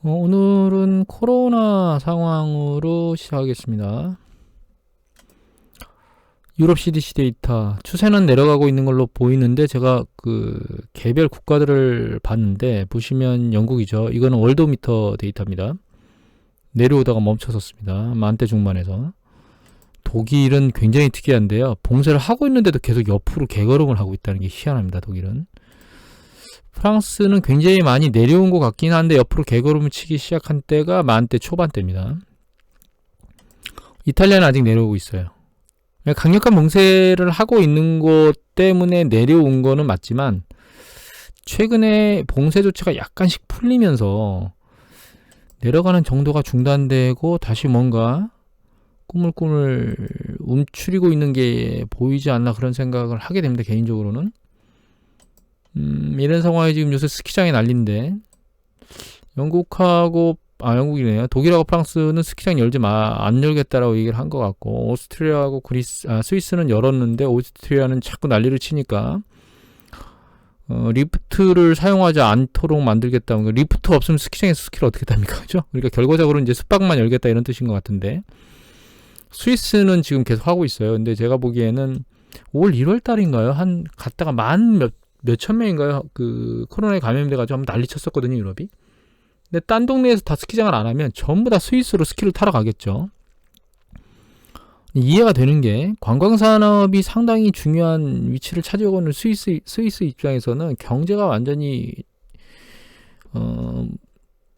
오늘은 코로나 상황으로 시작하겠습니다. 유럽 CDC 데이터 추세는 내려가고 있는 걸로 보이는데 제가 그 개별 국가들을 봤는데 보시면 영국이죠. 이거는 월도미터 데이터입니다. 내려오다가 멈춰섰습니다. 만대 중반에서. 독일은 굉장히 특이한데요. 봉쇄를 하고 있는데도 계속 옆으로 개걸음을 하고 있다는 게 희한합니다. 독일은. 프랑스는 굉장히 많이 내려온 것 같긴 한데 옆으로 개걸음을 치기 시작한 때가 만대 초반대입니다. 이탈리아는 아직 내려오고 있어요. 강력한 봉쇄를 하고 있는 것 때문에 내려온 거는 맞지만 최근에 봉쇄 조치가 약간씩 풀리면서 내려가는 정도가 중단되고 다시 뭔가 꾸물꾸물 움츠리고 있는 게 보이지 않나 그런 생각을 하게 됩니다. 개인적으로는. 이런 상황에 지금 요새 스키장이 난린데 영국이네요. 독일하고 프랑스는 스키장 안 열겠다라고 얘기를 한 것 같고 오스트리아하고 스위스는 열었는데 오스트리아는 자꾸 난리를 치니까 리프트를 사용하지 않도록 만들겠다. 리프트 없으면 스키장에서 스키를 어떻게 답니까? 그죠? 그러니까 결과적으로 이제 숲박만 열겠다 이런 뜻인 것 같은데 스위스는 지금 계속 하고 있어요. 근데 제가 보기에는 올 1월 달인가요? 갔다가 몇천 명인가요? 그 코로나에 감염돼가지고 한번 난리 쳤었거든요, 유럽이. 근데 딴 동네에서 다 스키장을 안 하면 전부 다 스위스로 스키를 타러 가겠죠. 이해가 되는 게 관광산업이 상당히 중요한 위치를 차지하고 있는 스위스 입장에서는 경제가 완전히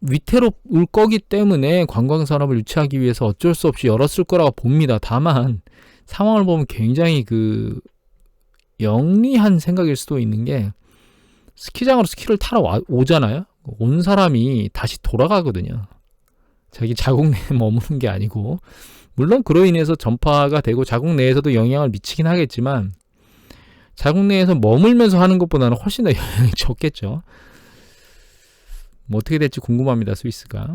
위태로울 거기 때문에 관광산업을 유치하기 위해서 어쩔 수 없이 열었을 거라고 봅니다. 다만 상황을 보면 굉장히 영리한 생각일 수도 있는 게 스키장으로 스키를 타러 오잖아요. 온 사람이 다시 돌아가거든요. 자기 자국 내에 머무는 게 아니고 물론 그로 인해서 전파가 되고 자국 내에서도 영향을 미치긴 하겠지만 자국 내에서 머물면서 하는 것보다는 훨씬 더 영향이 적겠죠. 뭐 어떻게 될지 궁금합니다. 스위스가.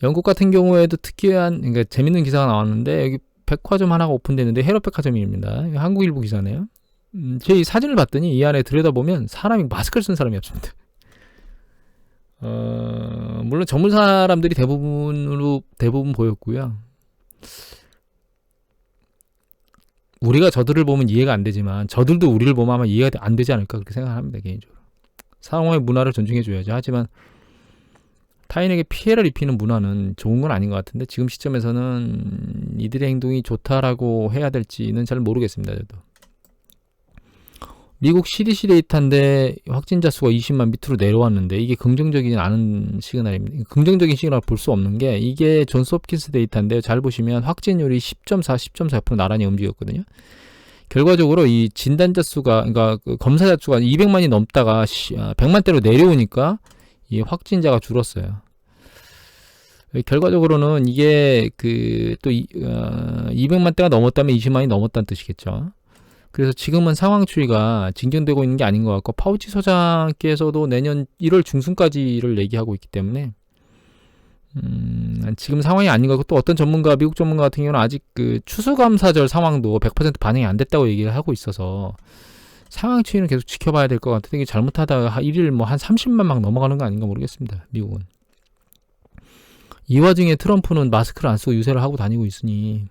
영국 같은 경우에도 특이한 그러니까 재밌는 기사가 나왔는데 여기 백화점 하나가 오픈됐는데 헤롯백화점입니다. 한국일보 기사네요. 제 사진을 봤더니 이 안에 들여다보면 사람이 마스크를 쓴 사람이 없습니다. 물론 전문 사람들이 대부분 보였고요. 우리가 저들을 보면 이해가 안 되지만 저들도 우리를 보면 아마 이해가 안 되지 않을까 그렇게 생각합니다. 개인적으로. 상황의 문화를 존중해줘야죠. 하지만 타인에게 피해를 입히는 문화는 좋은 건 아닌 것 같은데 지금 시점에서는 이들의 행동이 좋다라고 해야 될지는 잘 모르겠습니다. 저도. 미국 CDC 데이터인데 확진자 수가 20만 밑으로 내려왔는데 이게 긍정적이지 않은 시그널입니다. 긍정적인 시그널을 볼 수 없는 게 이게 존스홉킨스 데이터인데 잘 보시면 확진율이 10.4, 10.4% 나란히 움직였거든요. 결과적으로 이 진단자 수가 그러니까 검사자 수가 200만이 넘다가 100만대로 내려오니까 이 확진자가 줄었어요. 결과적으로는 이게 200만대가 넘었다면 20만이 넘었다는 뜻이겠죠. 그래서 지금은 상황 추이가 진전되고 있는 게 아닌 것 같고 파우치 소장께서도 내년 1월 중순까지를 얘기하고 있기 때문에 지금 상황이 아닌 것 같고 또 어떤 미국 전문가 같은 경우는 아직 추수감사절 상황도 100% 반영이 안 됐다고 얘기를 하고 있어서 상황 추이는 계속 지켜봐야 될 것 같은데 이게 잘못하다가 1일 한 30만 막 넘어가는 거 아닌가 모르겠습니다. 미국은. 이 와중에 트럼프는 마스크를 안 쓰고 유세를 하고 다니고 있으니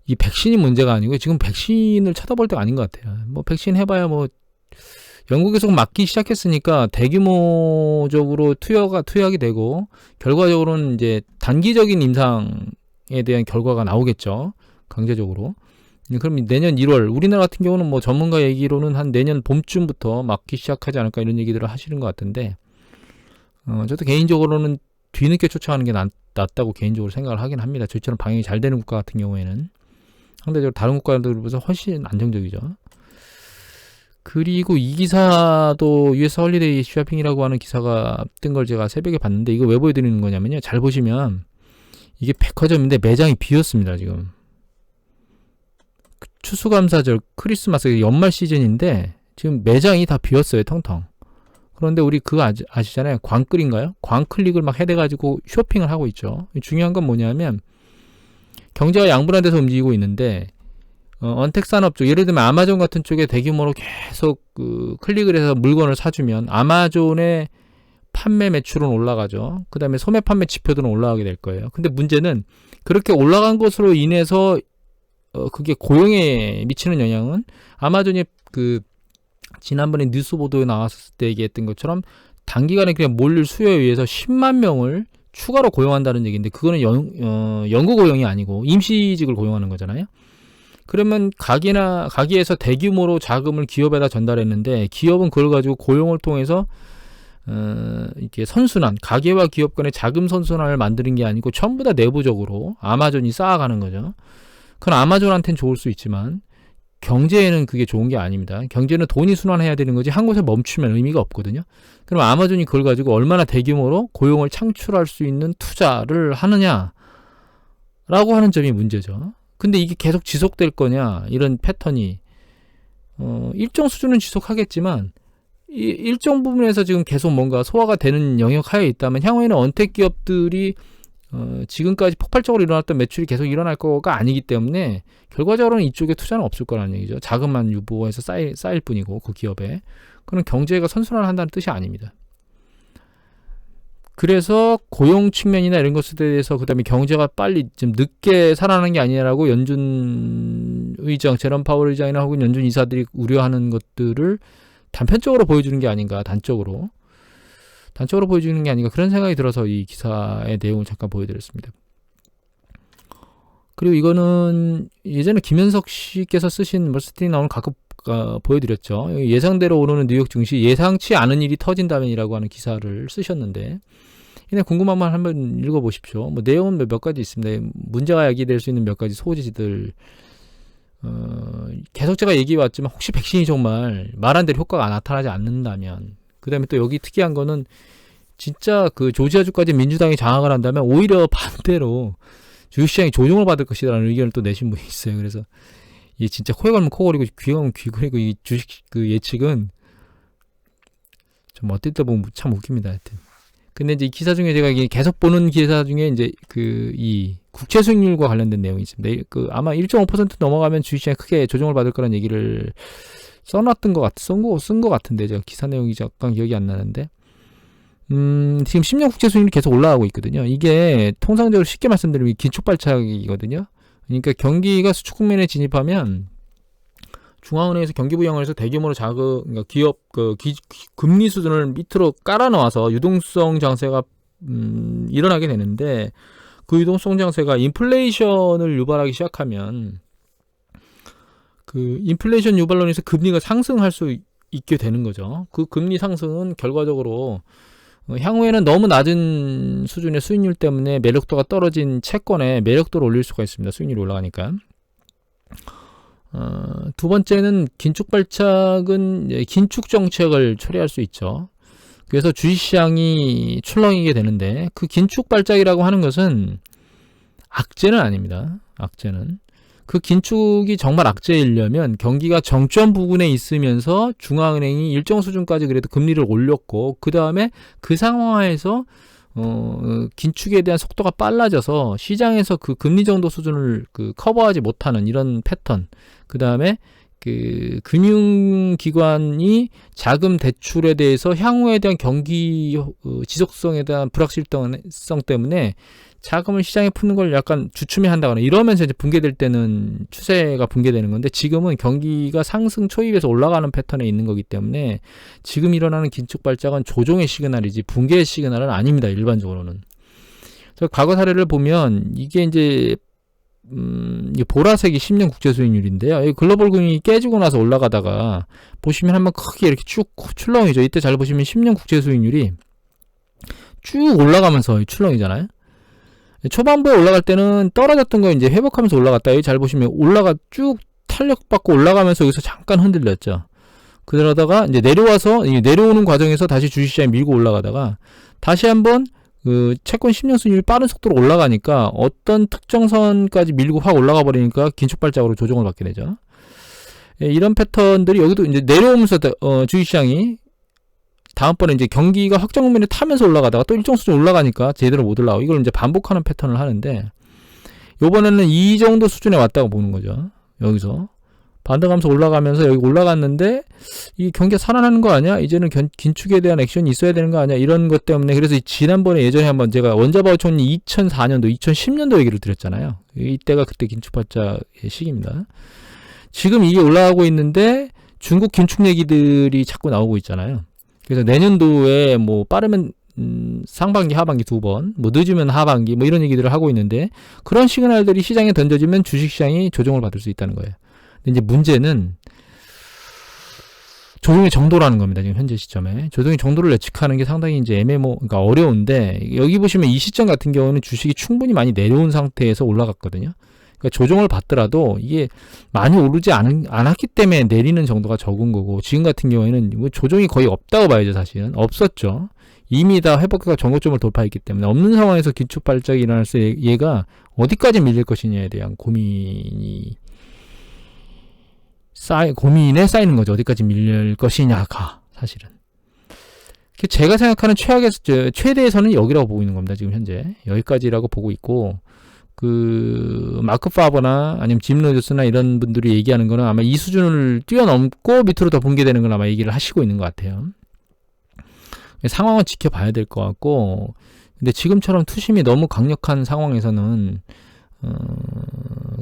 이 백신이 문제가 아니고 지금 백신을 쳐다볼 때가 아닌 것 같아요. 뭐 백신 해봐야 영국에서 맞기 시작했으니까 대규모적으로 투약이 되고 결과적으로는 이제 단기적인 임상에 대한 결과가 나오겠죠. 강제적으로. 그럼 내년 1월 우리나라 같은 경우는 전문가 얘기로는 한 내년 봄쯤부터 맞기 시작하지 않을까 이런 얘기들을 하시는 것 같은데 저도 개인적으로는 뒤늦게 쫓아가는 게 낫다고 개인적으로 생각을 하긴 합니다. 저희처럼 방역이 잘 되는 국가 같은 경우에는 상대적으로 다른 국가들보다 훨씬 안정적이죠. 그리고 이 기사도 US 홀리데이 쇼핑이라고 하는 기사가 뜬 걸 제가 새벽에 봤는데 이거 왜 보여드리는 거냐면요. 잘 보시면 이게 백화점인데 매장이 비었습니다. 지금. 추수감사절 크리스마스 연말 시즌인데 지금 매장이 다 비었어요. 텅텅. 그런데 우리 그거 아시잖아요. 광클인가요? 광클릭을 막 해대가지고 쇼핑을 하고 있죠. 중요한 건 뭐냐면 경제가 양분화돼서 움직이고 있는데 언택 산업 쪽, 예를 들면 아마존 같은 쪽에 대규모로 계속 클릭을 해서 물건을 사주면 아마존의 판매 매출은 올라가죠. 그 다음에 소매 판매 지표들은 올라가게 될 거예요. 근데 문제는 그렇게 올라간 것으로 인해서 그게 고용에 미치는 영향은 아마존이 지난번에 뉴스 보도에 나왔을 때 얘기했던 것처럼 단기간에 그냥 몰릴 수요에 의해서 10만 명을 추가로 고용한다는 얘기인데, 그거는 영구 고용이 아니고 임시직을 고용하는 거잖아요. 그러면 가게에서 대규모로 자금을 기업에다 전달했는데, 기업은 그걸 가지고 고용을 통해서 이렇게 선순환, 가게와 기업 간의 자금 선순환을 만드는 게 아니고 전부 다 내부적으로 아마존이 쌓아가는 거죠. 그건 아마존한테는 좋을 수 있지만 경제에는 그게 좋은 게 아닙니다. 경제는 돈이 순환해야 되는 거지 한 곳에 멈추면 의미가 없거든요. 그럼 아마존이 그걸 가지고 얼마나 대규모로 고용을 창출할 수 있는 투자를 하느냐라고 하는 점이 문제죠. 근데 이게 계속 지속될 거냐, 이런 패턴이 일정 수준은 지속하겠지만 일정 부분에서 지금 계속 뭔가 소화가 되는 영역 하에 있다면 향후에는 언택 기업들이 지금까지 폭발적으로 일어났던 매출이 계속 일어날 거가 아니기 때문에 결과적으로는 이쪽에 투자는 없을 거라는 얘기죠. 자금만 유보해서 쌓일 뿐이고 그 기업에. 그건 경제가 선순환을 한다는 뜻이 아닙니다. 그래서 고용 측면이나 이런 것에 대해서, 그 다음에 경제가 빨리 좀 늦게 살아나는 게 아니라고 연준 의장, 제롬 파월 의장이나 혹은 연준 이사들이 우려하는 것들을 단편적으로 보여주는 게 아닌가, 단적으로 보여주는 게 아닌가, 그런 생각이 들어서 이 기사의 내용을 잠깐 보여드렸습니다. 그리고 이거는 예전에 김현석 씨께서 쓰신 멀스트리트 나오는 가끔 보여드렸죠. 예상대로 오르는 뉴욕 증시, 예상치 않은 일이 터진다면이라고 하는 기사를 쓰셨는데, 그냥 궁금하면 한번 읽어보십시오. 뭐 내용은 몇 가지 있습니다. 문제가 야기될 수 있는 몇 가지 소지들, 계속 제가 얘기해왔지만 혹시 백신이 정말 말한 대로 효과가 나타나지 않는다면, 그 다음에 또 여기 특이한 거는 진짜 그 조지아주까지 민주당이 장악을 한다면 오히려 반대로 주식시장이 조정을 받을 것이라는 의견을 또 내신 분이 있어요. 그래서 이게 진짜 코에 걸면 코 고리고 귀에 걸면 귀 고리고, 이 주식 예측은 좀 어떨 때 보면 참 웃깁니다. 하여튼. 근데 이제 이 기사 중에 제가 계속 보는 기사 중에 이제 이 국채 수익률과 관련된 내용이 있습니다. 아마 1.5% 넘어가면 주식시장이 크게 조정을 받을 거라는 얘기를 써놨던 쓴 것 같은데, 제가 기사 내용이 잠깐 기억이 안 나는데, 지금 10년 국채 수익률이 계속 올라가고 있거든요. 이게 통상적으로 쉽게 말씀드리면 긴축발차기거든요. 그러니까 경기가 수축 국면에 진입하면 중앙은행에서 경기 부양을 해서 대규모로 그러니까 기업 금리 수준을 밑으로 깔아놓아서 유동성 장세가 일어나게 되는데, 그 유동성 장세가 인플레이션을 유발하기 시작하면 그 인플레이션 유발로 인해서 금리가 상승할 수 있게 되는 거죠. 그 금리 상승은 결과적으로 향후에는 너무 낮은 수준의 수익률 때문에 매력도가 떨어진 채권의 매력도를 올릴 수가 있습니다. 수익률이 올라가니까. 두 번째는 긴축발착은 긴축 정책을 초래할 수 있죠. 그래서 주식시장이 출렁이게 되는데, 그 긴축발작이라고 하는 것은 악재는 아닙니다. 악재는. 그 긴축이 정말 악재이려면 경기가 정점 부근에 있으면서 중앙은행이 일정 수준까지 그래도 금리를 올렸고, 그 다음에 그 상황에서 긴축에 대한 속도가 빨라져서 시장에서 그 금리 정도 수준을 커버하지 못하는 이런 패턴, 그 다음에 그 금융기관이 자금 대출에 대해서 향후에 대한 경기 지속성에 대한 불확실성 때문에 자금을 시장에 푸는 걸 약간 주춤해 한다거나 이러면서 이제 붕괴될 때는 추세가 붕괴되는 건데, 지금은 경기가 상승 초입에서 올라가는 패턴에 있는 거기 때문에 지금 일어나는 긴축 발작은 조정의 시그널이지 붕괴의 시그널은 아닙니다. 일반적으로는. 그래서 과거 사례를 보면 이게 이제 보라색이 10년 국채 수익률인데요. 글로벌 금융이 깨지고 나서 올라가다가 보시면 한번 크게 이렇게 쭉 출렁이죠. 이때 잘 보시면 10년 국채 수익률이 쭉 올라가면서 출렁이잖아요. 초반부에 올라갈 때는 떨어졌던 거 이제 회복하면서 올라갔다. 여기 잘 보시면 쭉 탄력받고 올라가면서 여기서 잠깐 흔들렸죠. 그러다가 이제 내려오는 과정에서 다시 주식시장에 밀고 올라가다가 다시 한번 그 채권 10년 수익률이 빠른 속도로 올라가니까 어떤 특정 선까지 밀고 확 올라가 버리니까 긴축발작으로 조정을 받게 되죠. 이런 패턴들이 여기도 이제 내려오면서 주식시장이 다음번에 이제 경기가 확정 국면에 타면서 올라가다가 또 일정 수준 올라가니까 제대로 못 올라가고, 이걸 이제 반복하는 패턴을 하는데, 요번에는 이 정도 수준에 왔다고 보는 거죠. 여기서 반등하면서 올라가면서 여기 올라갔는데 이 경기가 살아나는 거 아니야? 이제는 긴축에 대한 액션이 있어야 되는 거 아니야? 이런 것 때문에 그래서 지난번에 예전에 한번 제가 원자바우총리 2004년도 2010년도 얘기를 드렸잖아요. 이때가 그때 긴축발자의 시기입니다. 지금 이게 올라가고 있는데 중국 긴축 얘기들이 자꾸 나오고 있잖아요. 그래서 내년도에 뭐 빠르면 상반기 하반기 두 번, 뭐 늦으면 하반기 뭐 이런 얘기들을 하고 있는데 그런 시그널들이 시장에 던져지면 주식시장이 조정을 받을 수 있다는 거예요. 근데 이제 문제는 조정의 정도라는 겁니다. 지금 현재 시점에 조정의 정도를 예측하는 게 상당히 이제 그러니까 어려운데 여기 보시면 이 시점 같은 경우는 주식이 충분히 많이 내려온 상태에서 올라갔거든요. 그러니까 조정을 받더라도 이게 많이 오르지 않았기 때문에 내리는 정도가 적은 거고 지금 같은 경우에는 조정이 거의 없다고 봐야죠. 사실은 없었죠. 이미 다 회복기가 전고점을 돌파했기 때문에 없는 상황에서 긴축 발작이 일어날 때 얘가 어디까지 밀릴 것이냐에 대한 고민에 쌓이는 거죠. 어디까지 밀릴 것이냐가 사실은. 제가 생각하는 최대에서는 여기라고 보고 있는 겁니다. 지금 현재 여기까지라고 보고 있고 그 마크 파버나 아니면 짐 로저스나 이런 분들이 얘기하는 거는 아마 이 수준을 뛰어넘고 밑으로 더 붕괴되는 걸 아마 얘기를 하시고 있는 것 같아요. 상황은 지켜봐야 될 것 같고 근데 지금처럼 투심이 너무 강력한 상황에서는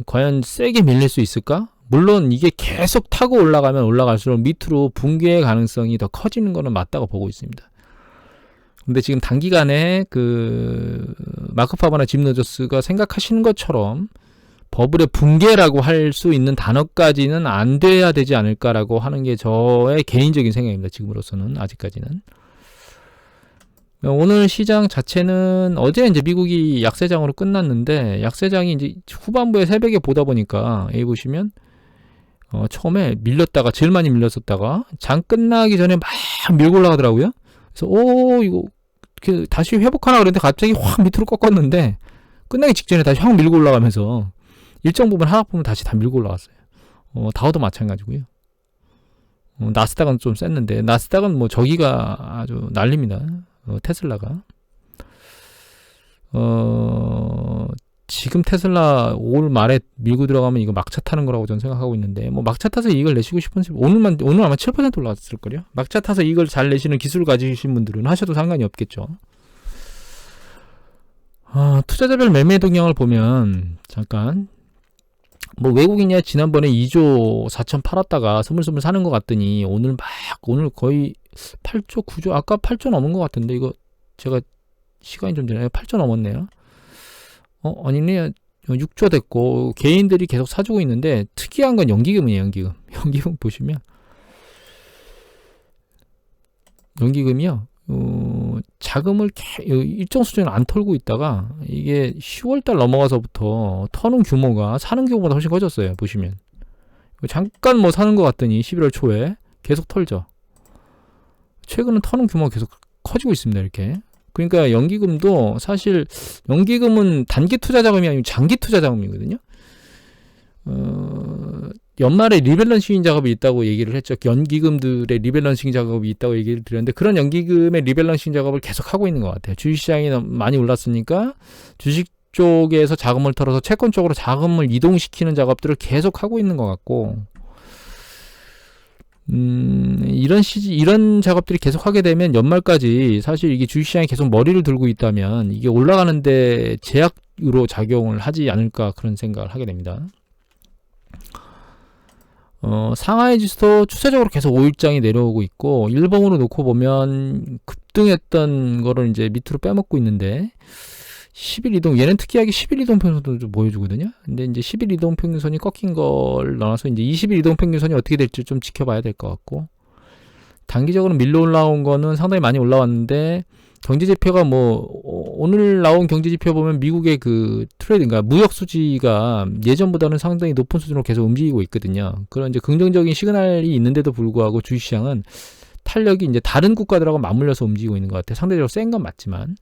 과연 세게 밀릴 수 있을까? 물론 이게 계속 타고 올라가면 올라갈수록 밑으로 붕괴의 가능성이 더 커지는 거는 맞다고 보고 있습니다. 근데 지금 단기간에 그 마크 파버나 짐 로저스가 생각하시는 것처럼 버블의 붕괴라고 할 수 있는 단어까지는 안 돼야 되지 않을까라고 하는 게 저의 개인적인 생각입니다. 지금으로서는 아직까지는. 오늘 시장 자체는 어제 이제 미국이 약세장으로 끝났는데 약세장이 이제 후반부에 새벽에 보다 보니까 여기 보시면 처음에 밀렸다가 제일 많이 밀렸었다가 장 끝나기 전에 막 밀고 올라가더라고요. 그래서 이거 다시 회복하나 그랬는데 갑자기 확 밑으로 꺾었는데 끝나기 직전에 다시 확 밀고 올라가면서 일정 부분 하락 부분 다시 다 밀고 올라갔어요. 다우도 마찬가지고요. 나스닥은 좀 셌는데 나스닥은 뭐 저기가 아주 난립니다. 테슬라가 지금 테슬라 올 말에 밀고 들어가면 이거 막차 타는 거라고 저는 생각하고 있는데 뭐 막차 타서 이걸 내시고 싶은 오늘 아마 7% 올라왔을 걸요. 막차 타서 이걸 잘 내시는 기술을 가지신 분들은 하셔도 상관이 없겠죠. 투자자별 매매 동향을 보면 잠깐 뭐 외국인이 지난번에 2조 4천 팔았다가 스물스물 사는 것 같더니 오늘 거의 8조 9조 아까 8조 넘은 것 같은데 이거 제가 시간이 좀 지나요. 8조 넘었네요. 아니네 6조 됐고 개인들이 계속 사주고 있는데 특이한 건 연기금이에요. 연기금 보시면 연기금이요. 자금을 일정 수준을 안 털고 있다가 이게 10월달 넘어가서부터 터는 규모가 사는 규모보다 훨씬 커졌어요. 보시면 잠깐 뭐 사는 것 같더니 11월 초에 계속 털죠. 최근은 터는 규모가 계속 커지고 있습니다. 이렇게. 그러니까 연기금도 사실 연기금은 단기 투자 자금이 아니고 장기 투자 자금이거든요. 연말에 리밸런싱 작업이 있다고 얘기를 했죠. 연기금들의 리밸런싱 작업이 있다고 얘기를 드렸는데 그런 연기금의 리밸런싱 작업을 계속 하고 있는 것 같아요. 주식시장이 많이 올랐으니까 주식 쪽에서 자금을 털어서 채권 쪽으로 자금을 이동시키는 작업들을 계속 하고 있는 것 같고 이런 작업들이 계속 하게 되면 연말까지 사실 이게 주식시장이 계속 머리를 들고 있다면 이게 올라가는데 제약으로 작용을 하지 않을까 그런 생각을 하게 됩니다. 상하이 지수도 추세적으로 계속 5일장이 내려오고 있고 일봉으로 놓고 보면 급등했던 거를 이제 밑으로 빼먹고 있는데 10일 이동 얘는 특이하게 10일 이동 평균선도 좀 보여주거든요. 근데 이제 10일 이동 평균선이 꺾인 걸 넣어서 이제 20일 이동 평균선이 어떻게 될지 좀 지켜봐야 될 것 같고 단기적으로 밀려 올라온 거는 상당히 많이 올라왔는데 경제지표가 뭐 오늘 나온 경제지표 보면 미국의 그 트레이드인가 무역 수지가 예전보다는 상당히 높은 수준으로 계속 움직이고 있거든요. 그런 이제 긍정적인 시그널이 있는데도 불구하고 주식시장은 탄력이 이제 다른 국가들하고 맞물려서 움직이고 있는 것 같아요. 상대적으로 센 건 맞지만.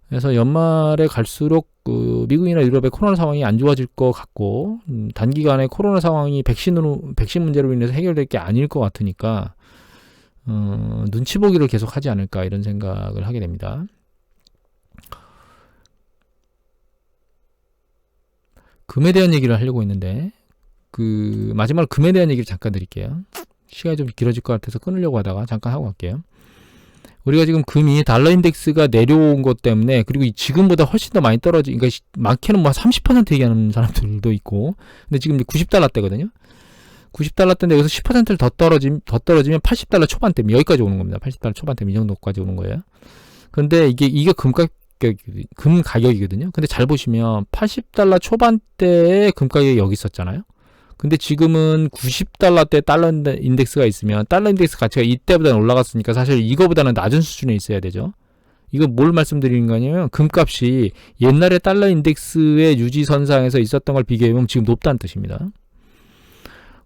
그래서 연말에 갈수록 그 미국이나 유럽의 코로나 상황이 안 좋아질 것 같고 단기간에 코로나 상황이 백신 문제로 인해서 해결될 게 아닐 것 같으니까 눈치 보기를 계속 하지 않을까 이런 생각을 하게 됩니다. 금에 대한 얘기를 하려고 했는데 마지막으로 금에 대한 얘기를 잠깐 드릴게요. 시간이 좀 길어질 것 같아서 끊으려고 하다가 잠깐 하고 갈게요. 우리가 지금 금이 달러 인덱스가 내려온 것 때문에, 그리고 지금보다 훨씬 더 많이 그러니까 많게는 뭐 30% 얘기하는 사람들도 있고, 근데 지금 90달러대거든요. 90달러대인데 여기서 10%를 더 떨어지면 80달러 초반대입니다. 여기까지 오는 겁니다. 80달러 초반대 이 정도까지 오는 거예요. 근데 이게 금 가격이거든요. 근데 잘 보시면 80달러 초반대에 금 가격이 여기 있었잖아요. 근데 지금은 90달러대 달러 인덱스가 있으면 달러 인덱스 가치가 이때보다는 올라갔으니까 사실 이거보다는 낮은 수준에 있어야 되죠. 이거 뭘 말씀드리는 거냐면 금값이 옛날에 달러 인덱스의 유지선상에서 있었던 걸 비교해보면 지금 높다는 뜻입니다.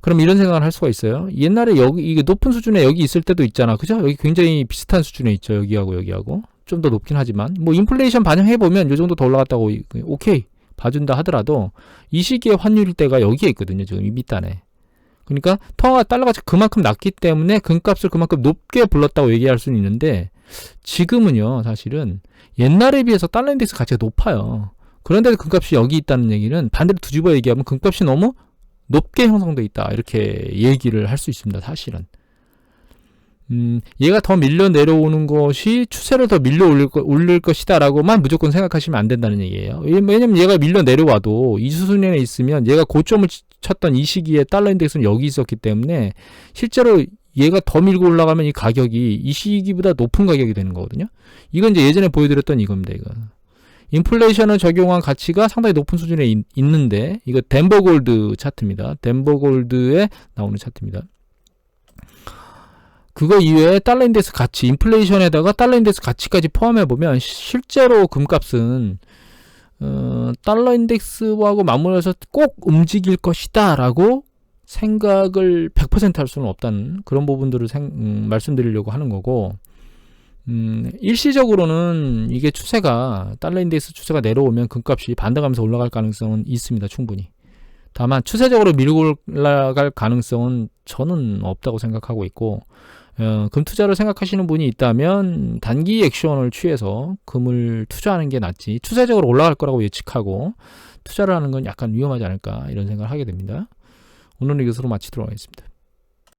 그럼 이런 생각을 할 수가 있어요. 옛날에 이게 높은 수준에 여기 있을 때도 있잖아. 그죠? 여기 굉장히 비슷한 수준에 있죠. 여기하고. 좀 더 높긴 하지만. 뭐 인플레이션 반영해보면 이 정도 더 올라갔다고 오케이. 봐준다 하더라도 이 시기의 환율대가 여기에 있거든요. 지금 이 밑단에. 그러니까 달러가 그만큼 낮기 때문에 금값을 그만큼 높게 불렀다고 얘기할 수는 있는데 지금은요. 사실은 옛날에 비해서 달러 인덱스 가치가 높아요. 그런데도 금값이 여기 있다는 얘기는 반대로 뒤집어 얘기하면 금값이 너무 높게 형성돼 있다. 이렇게 얘기를 할 수 있습니다. 사실은. 얘가 더 밀려 내려오는 것이 추세를 더 밀려 올릴 것이다 라고만 무조건 생각하시면 안 된다는 얘기예요. 왜냐면 얘가 밀려 내려와도 이 수준에 있으면 얘가 고점을 쳤던 이 시기에 달러 인덱스는 여기 있었기 때문에 실제로 얘가 더 밀고 올라가면 이 가격이 이 시기보다 높은 가격이 되는 거거든요. 이건 이제 예전에 보여드렸던 이겁니다. 이거. 인플레이션을 적용한 가치가 상당히 높은 수준에 있는데 이거 덴버골드 차트입니다. 덴버골드에 나오는 차트입니다. 그거 이외에 달러 인덱스 가치, 인플레이션에다가 달러 인덱스 가치까지 포함해보면 실제로 금값은 달러 인덱스하고 맞물려서 꼭 움직일 것이다 라고 생각을 100% 할 수는 없다는 그런 부분들을 말씀드리려고 하는 거고, 일시적으로는 이게 달러 인덱스 추세가 내려오면 금값이 반등하면서 올라갈 가능성은 있습니다. 충분히. 다만 추세적으로 밀고 올라갈 가능성은 저는 없다고 생각하고 있고, 금 투자를 생각하시는 분이 있다면 단기 액션을 취해서 금을 투자하는 게 낫지, 추세적으로 올라갈 거라고 예측하고 투자를 하는 건 약간 위험하지 않을까 이런 생각을 하게 됩니다. 오늘은 이것으로 마치도록 하겠습니다.